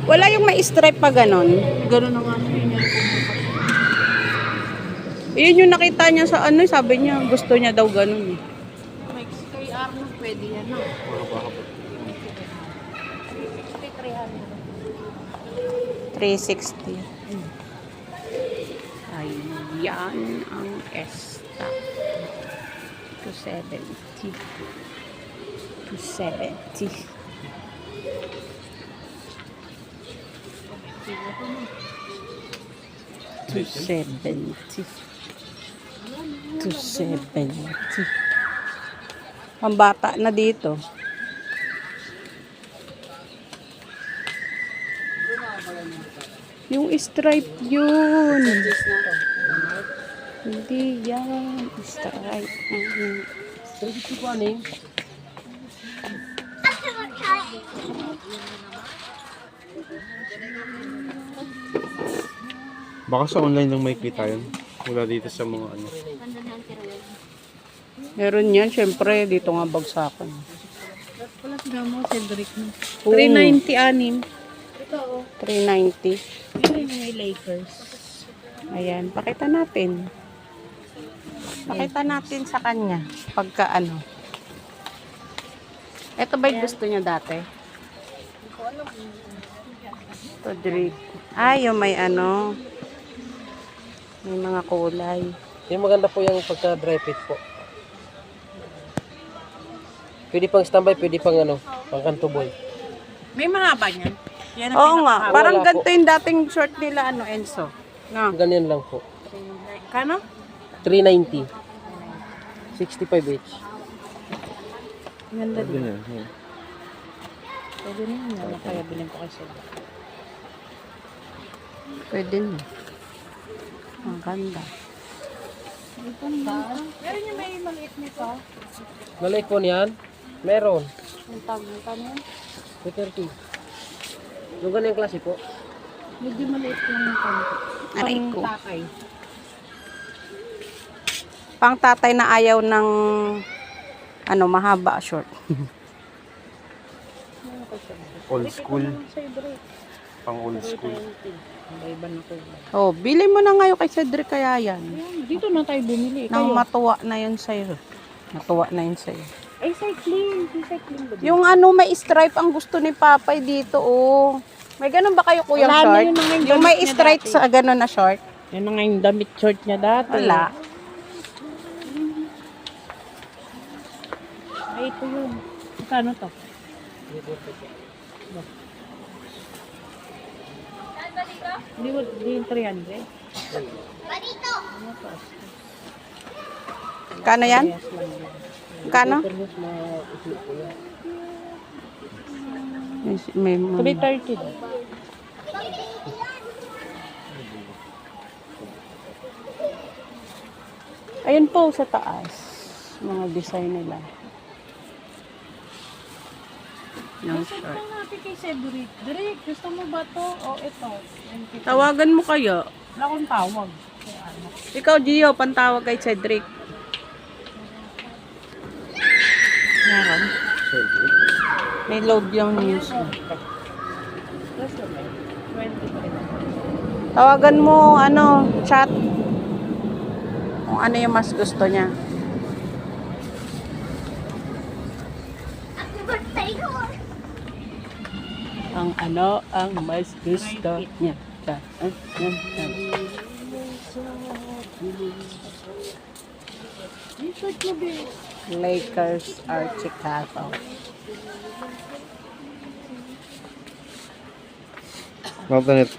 Wala yung may stripe pa ganon. Gano'n na nga yun. Yun yung nakita niya sa ano, sabi niya, gusto niya daw ganon. Kay Arnold pwede yan, no? 360. Ayan ang Esta. 270. 270. 270. 270. Pambata na dito. Yung stripe yun. Hindi yan. Stripe. Ito ko ano yung? Baka sa online lang may kita yun. Wala dito sa mga ano. Meron yan. Siyempre, dito nga bagsakan. Wala sila mo, Cedric mo. 390 anim. Ito, oh. 390. Ito yung may Lakers. Ayan. Pakita natin. Pakita natin sa kanya. Pagka ano. Ito ba yung gusto niya dati? Ito, drip. Ay, yung may ano. May mga kulay. Yung maganda po yung pagka-dry fit po. Pwede pang standby, pwede pang ano, pang kantuboy. May mahaba niyan. Yan ang Oo nga. pinaka- Parang Wala ganito yung dating short nila, ano, Enzo. No. Ganyan lang po. Kano? 390. 65 each. Ganda din. Ganyan. Pwede rin yun. Ano kaya bilhin ko kay Cedric? Pwede na. Ang ganda. Meron yung may maliit nito. Maliit po niyan? Meron. Ang tawag nito niyan. 230. Yung ganyang klase po. Medyo maliit lang yung konti. Aray ko. Takay. Pang tatay na ayaw ng ano, mahaba short. Old school. Pang old school. Iba na ko. Oh, bili mo na ngayon kay Cedric kaya yan. Dito na tayo bumili. Nang Kayo. matuwa na yun sa'yo. Matuwa na yun sa'yo. Ay, cycling. Cycling ba? Yung ano, may stripe ang gusto ni Papay dito, oh. May ganun ba kayo, kuyang Wala na short? yun na nga yung Yung may damit niya stripe dati. sa ganun na short? Yan na nga yung damit short niya dati. Wala. Ay, ito yun. Magkano to? Hindi yung 300. Kano yan? Kano? May, 330 daw. ayun po sa taas. Mga design nila. Yung short. Ito natin kay Cedric. Cedric, gusto mo ba to o ito? Tawagan mo kayo. Wala akong tawag. Kaya ano. Ikaw, Gio, pantawag kay Cedric. Meron. May load yung news. Gusto mo? 23. Tawagan mo, ano, chat. Kung ano yung mas gusto niya. Ang ano, ang mas gusto niya. Lakers are Chicago. Mountain it.